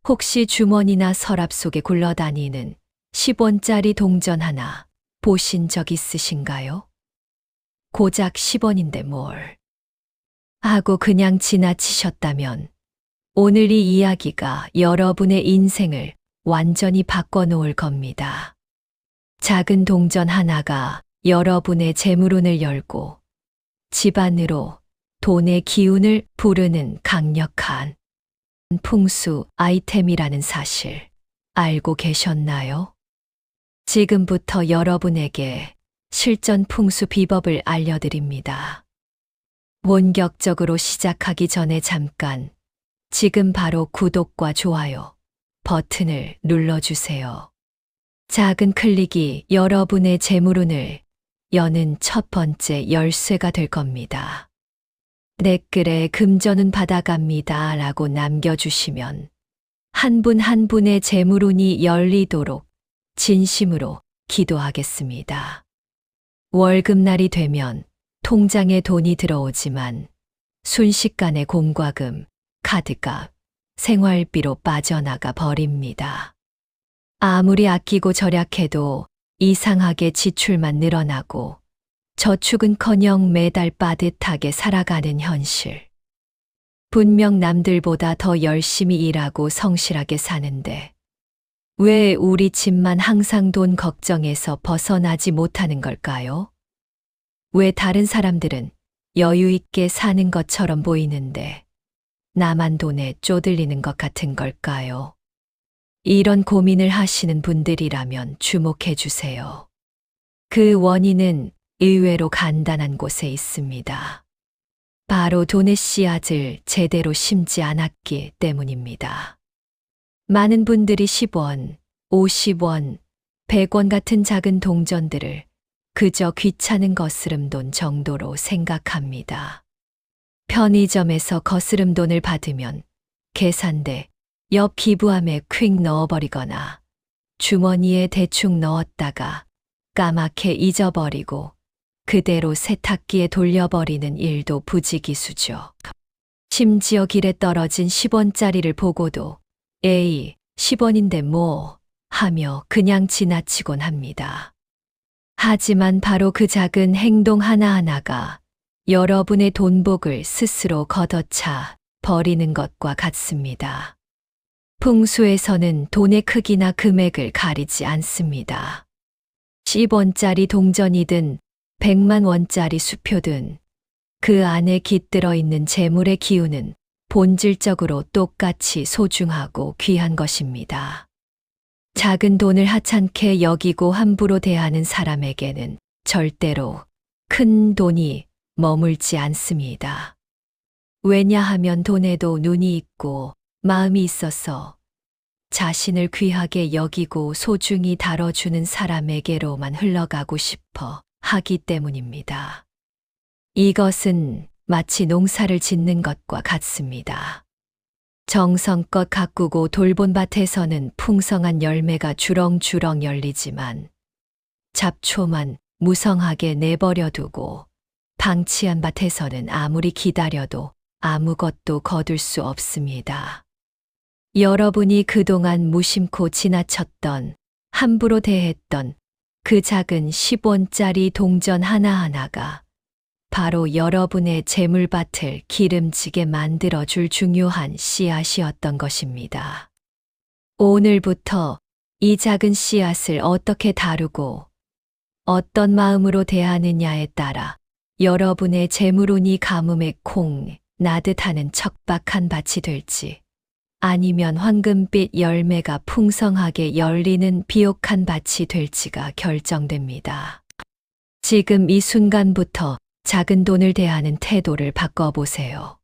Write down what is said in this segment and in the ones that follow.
혹시 주머니나 서랍 속에 굴러다니는 10원짜리 동전 하나 보신 적 있으신가요? 고작 10원인데 뭘. 하고 그냥 지나치셨다면 오늘 이 이야기가 여러분의 인생을 완전히 바꿔놓을 겁니다. 작은 동전 하나가 여러분의 재물운을 열고 집안으로 돈의 기운을 부르는 강력한 풍수 아이템이라는 사실 알고 계셨나요? 지금부터 여러분에게 실전 풍수 비법을 알려드립니다. 본격적으로 시작하기 전에 잠깐 지금 바로 구독과 좋아요 버튼을 눌러주세요. 작은 클릭이 여러분의 재물운을 여는 첫 번째 열쇠가 될 겁니다. 댓글에 금전은 받아갑니다 라고 남겨주시면 한 분 한 분의 재물운이 열리도록 진심으로 기도하겠습니다. 월급날이 되면 통장에 돈이 들어오지만 순식간에 공과금, 카드값, 생활비로 빠져나가 버립니다. 아무리 아끼고 절약해도 이상하게 지출만 늘어나고 저축은커녕 매달 빠듯하게 살아가는 현실. 분명 남들보다 더 열심히 일하고 성실하게 사는데 왜 우리 집만 항상 돈 걱정에서 벗어나지 못하는 걸까요? 왜 다른 사람들은 여유 있게 사는 것처럼 보이는데 나만 돈에 쪼들리는 것 같은 걸까요? 이런 고민을 하시는 분들이라면 주목해 주세요. 그 원인은 의외로 간단한 곳에 있습니다. 바로 돈의 씨앗을 제대로 심지 않았기 때문입니다. 많은 분들이 10원, 50원, 100원 같은 작은 동전들을 그저 귀찮은 거스름돈 정도로 생각합니다. 편의점에서 거스름돈을 받으면 계산대 옆 기부함에 퀵 넣어버리거나 주머니에 대충 넣었다가 까맣게 잊어버리고 그대로 세탁기에 돌려버리는 일도 부지기수죠. 심지어 길에 떨어진 10원짜리를 보고도 에이, 10원인데 뭐 하며 그냥 지나치곤 합니다. 하지만 바로 그 작은 행동 하나하나가 여러분의 돈복을 스스로 걷어차 버리는 것과 같습니다. 풍수에서는 돈의 크기나 금액을 가리지 않습니다. 10원짜리 동전이든 100만 원짜리 수표든 그 안에 깃들어 있는 재물의 기운은 본질적으로 똑같이 소중하고 귀한 것입니다. 작은 돈을 하찮게 여기고 함부로 대하는 사람에게는 절대로 큰 돈이 머물지 않습니다. 왜냐하면 돈에도 눈이 있고 마음이 있어서 자신을 귀하게 여기고 소중히 다뤄주는 사람에게로만 흘러가고 싶어 하기 때문입니다. 이것은 마치 농사를 짓는 것과 같습니다. 정성껏 가꾸고 돌본 밭에서는 풍성한 열매가 주렁주렁 열리지만 잡초만 무성하게 내버려두고 방치한 밭에서는 아무리 기다려도 아무것도 거둘 수 없습니다. 여러분이 그동안 무심코 지나쳤던, 함부로 대했던 그 작은 10원짜리 동전 하나하나가 바로 여러분의 재물밭을 기름지게 만들어줄 중요한 씨앗이었던 것입니다. 오늘부터 이 작은 씨앗을 어떻게 다루고 어떤 마음으로 대하느냐에 따라 여러분의 재물운이 가뭄에 콩 나듯 하는 척박한 밭이 될지 아니면 황금빛 열매가 풍성하게 열리는 비옥한 밭이 될지가 결정됩니다. 지금 이 순간부터 작은 돈을 대하는 태도를 바꿔보세요.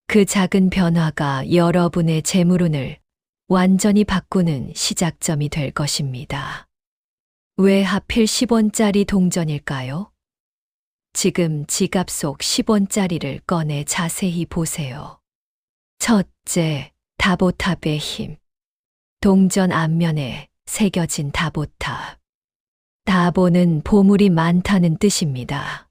그 작은 변화가 여러분의 재물운을 완전히 바꾸는 시작점이 될 것입니다. 왜 하필 10원짜리 동전일까요? 지금 지갑 속 10원짜리를 꺼내 자세히 보세요. 첫째, 다보탑의 힘. 동전 앞면에 새겨진 다보탑. 다보는 보물이 많다는 뜻입니다.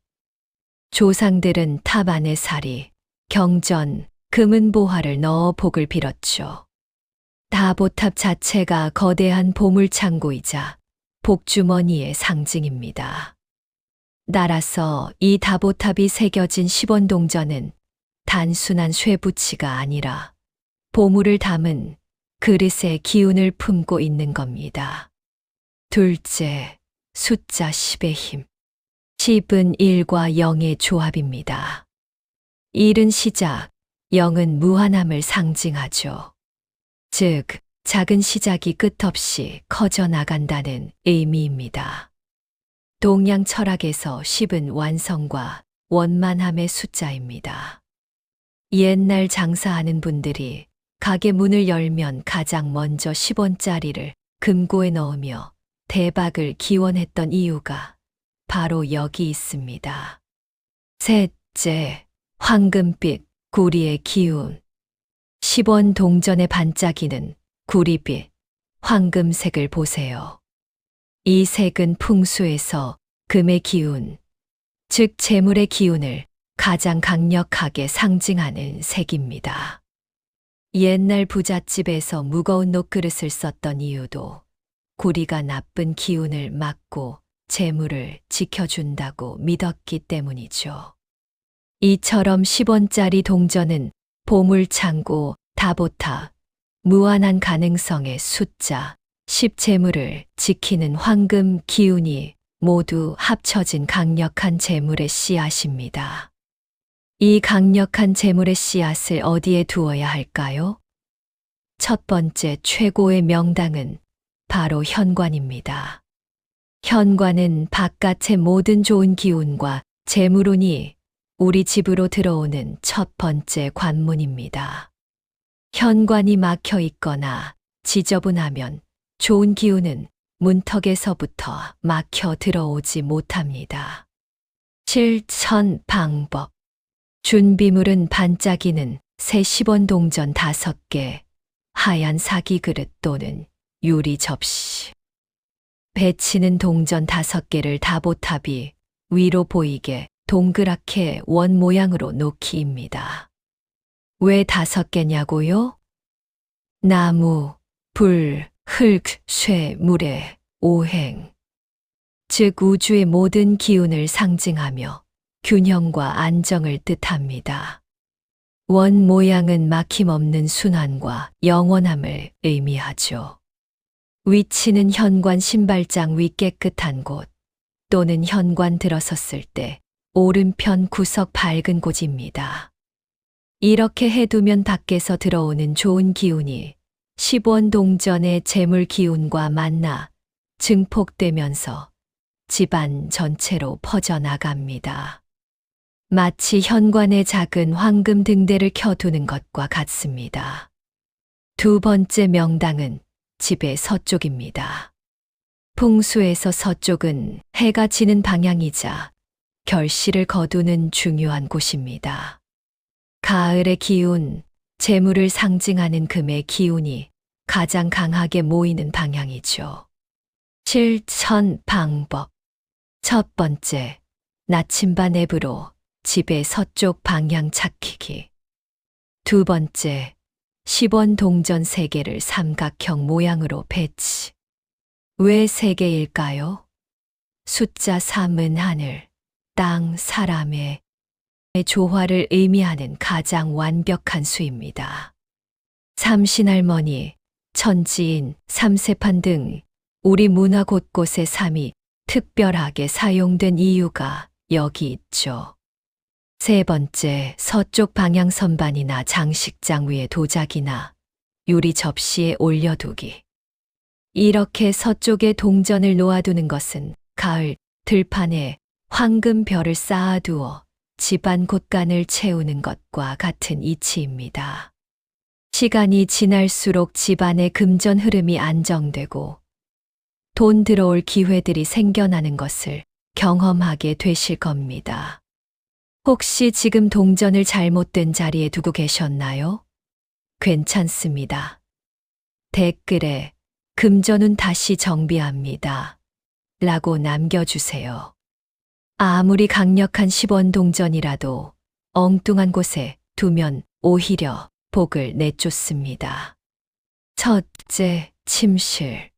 조상들은 탑 안에 사리, 경전, 금은보화를 넣어 복을 빌었죠. 다보탑 자체가 거대한 보물창고이자 복주머니의 상징입니다. 따라서 이 다보탑이 새겨진 10원 동전은 단순한 쇠붙이가 아니라 보물을 담은 그릇의 기운을 품고 있는 겁니다. 둘째, 숫자 10의 힘. 10은 1과 0의 조합입니다. 1은 시작, 0은 무한함을 상징하죠. 즉, 작은 시작이 끝없이 커져 나간다는 의미입니다. 동양 철학에서 10은 완성과 원만함의 숫자입니다. 옛날 장사하는 분들이 가게 문을 열면 가장 먼저 10원짜리를 금고에 넣으며 대박을 기원했던 이유가 바로 여기 있습니다. 셋째, 황금빛 구리의 기운. 10원 동전에 반짝이는 구리빛, 황금색을 보세요. 이 색은 풍수에서 금의 기운, 즉 재물의 기운을 가장 강력하게 상징하는 색입니다. 옛날 부잣집에서 무거운 녹그릇을 썼던 이유도 구리가 나쁜 기운을 막고 재물을 지켜준다고 믿었기 때문이죠. 이처럼 10원짜리 동전은 보물창고, 다보탑, 무한한 가능성의 숫자, 10 재물을 지키는 황금 기운이 모두 합쳐진 강력한 재물의 씨앗입니다. 이 강력한 재물의 씨앗을 어디에 두어야 할까요? 첫 번째 최고의 명당은 바로 현관입니다. 현관은 바깥의 모든 좋은 기운과 재물운이 우리 집으로 들어오는 첫 번째 관문입니다. 현관이 막혀 있거나 지저분하면 좋은 기운은 문턱에서부터 막혀 들어오지 못합니다. 실천 방법. 준비물은 반짝이는 새 10원 동전 5개, 하얀 사기 그릇 또는 유리 접시. 배치는 동전 5개를 다보탑이 위로 보이게 동그랗게 원 모양으로 놓기입니다. 왜 5개냐고요? 나무, 불, 흙, 쇠, 물의 오행, 즉 우주의 모든 기운을 상징하며 균형과 안정을 뜻합니다. 원 모양은 막힘없는 순환과 영원함을 의미하죠. 위치는 현관 신발장 위 깨끗한 곳 또는 현관 들어섰을 때 오른편 구석 밝은 곳입니다. 이렇게 해두면 밖에서 들어오는 좋은 기운이 10원 동전의 재물 기운과 만나 증폭되면서 집안 전체로 퍼져나갑니다. 마치 현관에 작은 황금 등대를 켜두는 것과 같습니다. 두 번째 명당은 집의 서쪽입니다. 풍수에서 서쪽은 해가 지는 방향이자 결실을 거두는 중요한 곳입니다. 가을의 기운, 재물을 상징하는 금의 기운이 가장 강하게 모이는 방향이죠. 실천 방법. 첫 번째, 나침반 앱으로 집의 서쪽 방향 찾기기. 두 번째, 10원 동전 3개를 삼각형 모양으로 배치. 왜 3개일까요? 숫자 3은 하늘, 땅, 사람의 조화를 의미하는 가장 완벽한 수입니다. 삼신할머니, 천지인, 삼세판 등 우리 문화 곳곳에 3이 특별하게 사용된 이유가 여기 있죠. 세 번째, 서쪽 방향 선반이나 장식장 위에 도자기나 유리 접시에 올려두기. 이렇게 서쪽에 동전을 놓아두는 것은 가을 들판에 황금별을 쌓아두어 집안 곳간을 채우는 것과 같은 이치입니다. 시간이 지날수록 집안의 금전 흐름이 안정되고 돈 들어올 기회들이 생겨나는 것을 경험하게 되실 겁니다. 혹시 지금 동전을 잘못된 자리에 두고 계셨나요? 괜찮습니다. 댓글에 금전은 다시 정비합니다. 라고 남겨주세요. 아무리 강력한 10원 동전이라도 엉뚱한 곳에 두면 오히려 복을 내쫓습니다. 첫째, 침실.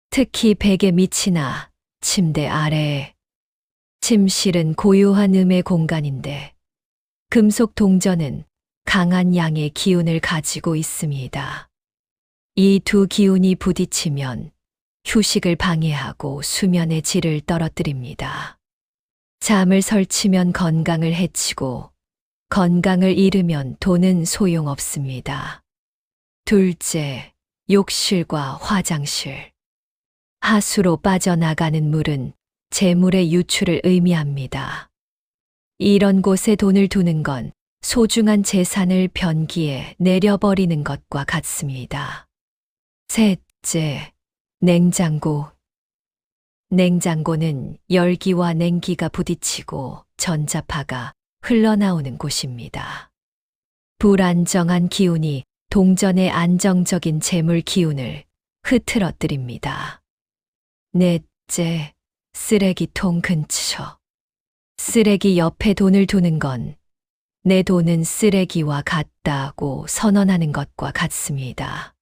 특히 베개 밑이나 침대 아래에. 침실은 고요한 음의 공간인데 금속 동전은 강한 양의 기운을 가지고 있습니다. 이 두 기운이 부딪히면 휴식을 방해하고 수면의 질을 떨어뜨립니다. 잠을 설치면 건강을 해치고 건강을 잃으면 돈은 소용없습니다. 둘째, 욕실과 화장실. 하수로 빠져나가는 물은 재물의 유출을 의미합니다. 이런 곳에 돈을 두는 건 소중한 재산을 변기에 내려버리는 것과 같습니다. 셋째, 냉장고. 냉장고는 열기와 냉기가 부딪히고 전자파가 흘러나오는 곳입니다. 불안정한 기운이 동전의 안정적인 재물 기운을 흐트러뜨립니다. 넷째, 쓰레기통 근처. 쓰레기 옆에 돈을 두는 건 내 돈은 쓰레기와 같다고 선언하는 것과 같습니다.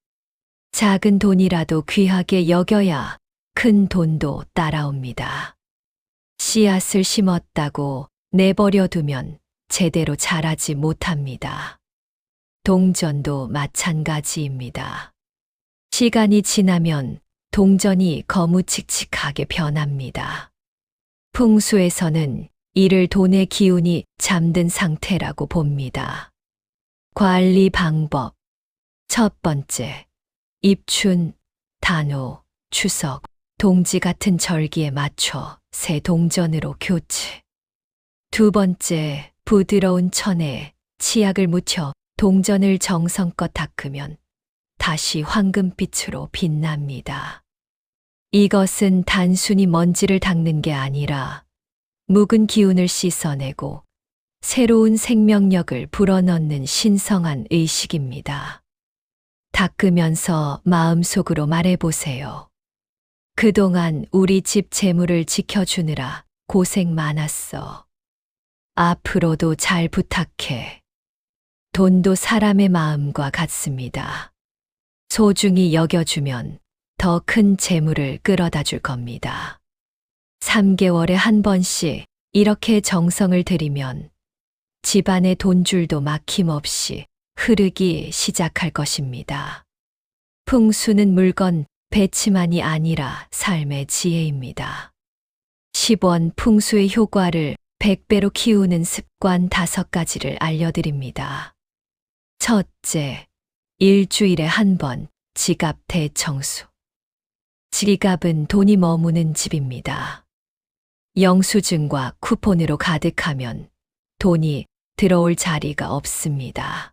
작은 돈이라도 귀하게 여겨야 큰 돈도 따라옵니다. 씨앗을 심었다고 내버려 두면 제대로 자라지 못합니다. 동전도 마찬가지입니다. 시간이 지나면 동전이 거무칙칙하게 변합니다. 풍수에서는 이를 돈의 기운이 잠든 상태라고 봅니다. 관리 방법. 첫 번째, 입춘, 단오, 추석, 동지 같은 절기에 맞춰 새 동전으로 교체. 두 번째, 부드러운 천에 치약을 묻혀 동전을 정성껏 닦으면 다시 황금빛으로 빛납니다. 이것은 단순히 먼지를 닦는 게 아니라 묵은 기운을 씻어내고 새로운 생명력을 불어넣는 신성한 의식입니다. 닦으면서 마음속으로 말해보세요. 그동안 우리 집 재물을 지켜주느라 고생 많았어. 앞으로도 잘 부탁해. 돈도 사람의 마음과 같습니다. 소중히 여겨주면 더 큰 재물을 끌어다 줄 겁니다. 3개월에 한 번씩 이렇게 정성을 들이면 집안의 돈줄도 막힘없이 흐르기 시작할 것입니다. 풍수는 물건 배치만이 아니라 삶의 지혜입니다. 10원 풍수의 효과를 100배로 키우는 습관 5가지를 알려드립니다. 첫째, 일주일에 한 번 지갑 대청소. 지갑은 돈이 머무는 집입니다. 영수증과 쿠폰으로 가득하면 돈이 들어올 자리가 없습니다.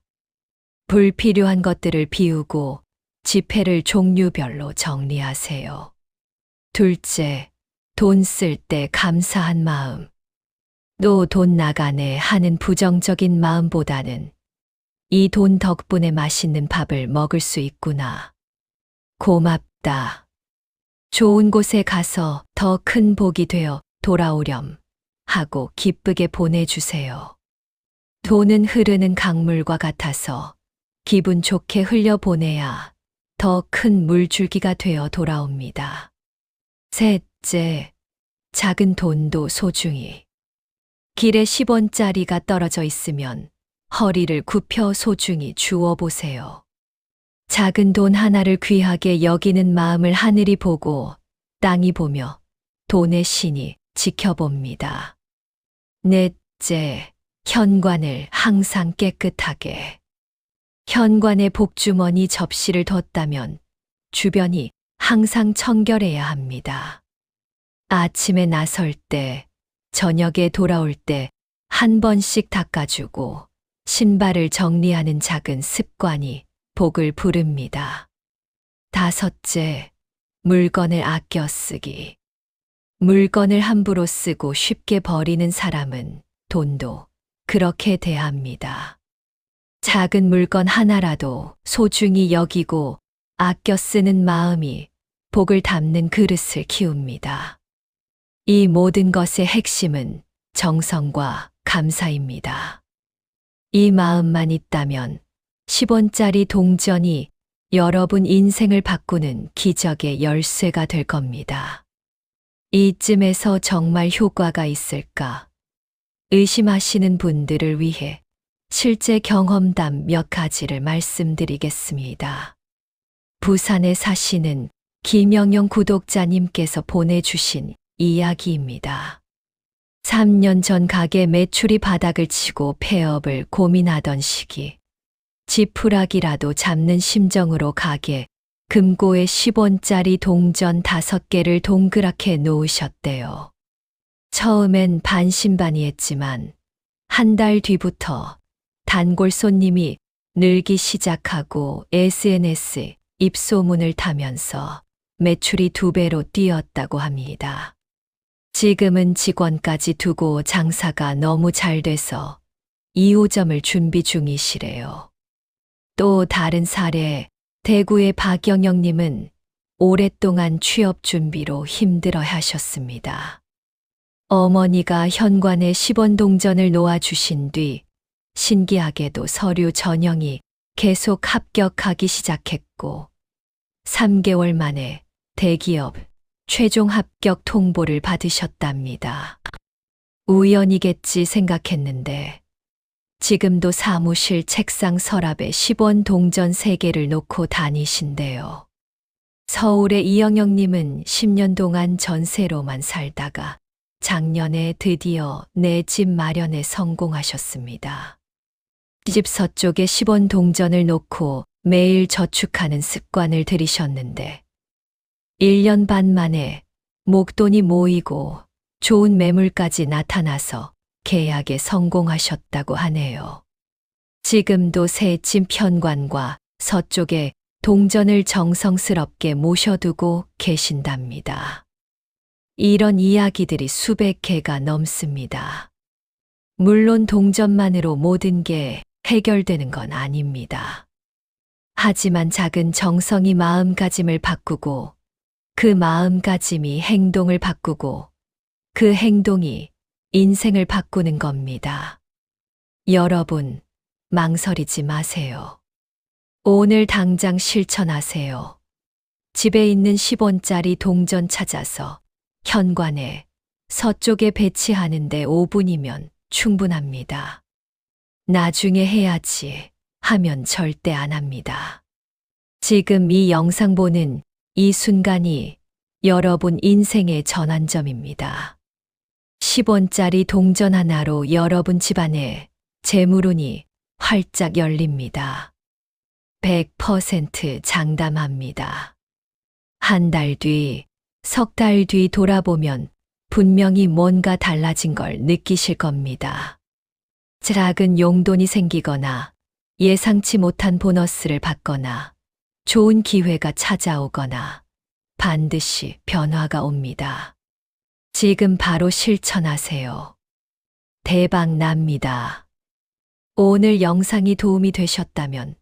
불필요한 것들을 비우고 지폐를 종류별로 정리하세요. 둘째, 돈 쓸 때 감사한 마음. 또 돈 나가네 하는 부정적인 마음보다는 이 돈 덕분에 맛있는 밥을 먹을 수 있구나. 고맙다. 좋은 곳에 가서 더 큰 복이 되어 돌아오렴 하고 기쁘게 보내주세요. 돈은 흐르는 강물과 같아서 기분 좋게 흘려보내야 더 큰 물줄기가 되어 돌아옵니다. 셋째, 작은 돈도 소중히. 길에 10원짜리가 떨어져 있으면 허리를 굽혀 소중히 주워보세요. 작은 돈 하나를 귀하게 여기는 마음을 하늘이 보고 땅이 보며 돈의 신이 지켜봅니다. 넷째, 현관을 항상 깨끗하게. 현관에 복주머니 접시를 뒀다면 주변이 항상 청결해야 합니다. 아침에 나설 때, 저녁에 돌아올 때 한 번씩 닦아주고 신발을 정리하는 작은 습관이 복을 부릅니다. 다섯째, 물건을 아껴 쓰기. 물건을 함부로 쓰고 쉽게 버리는 사람은 돈도 그렇게 대합니다. 작은 물건 하나라도 소중히 여기고 아껴 쓰는 마음이 복을 담는 그릇을 키웁니다. 이 모든 것의 핵심은 정성과 감사입니다. 이 마음만 있다면 10원짜리 동전이 여러분 인생을 바꾸는 기적의 열쇠가 될 겁니다. 이쯤에서 정말 효과가 있을까 의심하시는 분들을 위해 실제 경험담 몇 가지를 말씀드리겠습니다. 부산에 사시는 김영영 구독자님께서 보내주신 이야기입니다. 3년 전 가게 매출이 바닥을 치고 폐업을 고민하던 시기, 지푸라기라도 잡는 심정으로 가게 금고에 10원짜리 동전 5개를 동그랗게 놓으셨대요. 처음엔 반신반의했지만 한 달 뒤부터 단골 손님이 늘기 시작하고 SNS 입소문을 타면서 매출이 2배로 뛰었다고 합니다. 지금은 직원까지 두고 장사가 너무 잘 돼서 2호점을 준비 중이시래요. 또 다른 사례, 대구의 박영영님은 오랫동안 취업 준비로 힘들어 하셨습니다. 어머니가 현관에 10원 동전을 놓아주신 뒤 신기하게도 서류 전형이 계속 합격하기 시작했고 3개월 만에 대기업 최종 합격 통보를 받으셨답니다. 우연이겠지 생각했는데 지금도 사무실 책상 서랍에 10원 동전 3개를 놓고 다니신대요. 서울의 이영영님은 10년 동안 전세로만 살다가 작년에 드디어 내 집 마련에 성공하셨습니다. 집 서쪽에 10원 동전을 놓고 매일 저축하는 습관을 들이셨는데 1년 반 만에 목돈이 모이고 좋은 매물까지 나타나서 계약에 성공하셨다고 하네요. 지금도 새 집 현관과 서쪽에 동전을 정성스럽게 모셔두고 계신답니다. 이런 이야기들이 수백 개가 넘습니다. 물론 동전만으로 모든 게 해결되는 건 아닙니다. 하지만 작은 정성이 마음가짐을 바꾸고 그 마음가짐이 행동을 바꾸고 그 행동이 인생을 바꾸는 겁니다. 여러분, 망설이지 마세요. 오늘 당장 실천하세요. 집에 있는 10원짜리 동전 찾아서 현관에 서쪽에 배치하는데 5분이면 충분합니다. 나중에 해야지 하면 절대 안 합니다. 지금 이 영상 보는 이 순간이 여러분 인생의 전환점입니다. 10원짜리 동전 하나로 여러분 집안에 재물운이 활짝 열립니다. 100% 장담합니다. 한 달 뒤, 석 달 뒤 돌아보면 분명히 뭔가 달라진 걸 느끼실 겁니다. 작은 용돈이 생기거나 예상치 못한 보너스를 받거나 좋은 기회가 찾아오거나 반드시 변화가 옵니다. 지금 바로 실천하세요. 대박 납니다. 오늘 영상이 도움이 되셨다면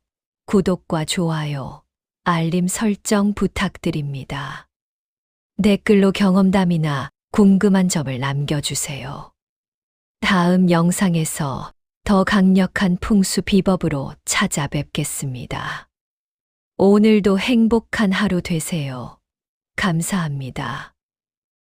구독과 좋아요, 알림 설정 부탁드립니다. 댓글로 경험담이나 궁금한 점을 남겨주세요. 다음 영상에서 더 강력한 풍수 비법으로 찾아뵙겠습니다. 오늘도 행복한 하루 되세요. 감사합니다.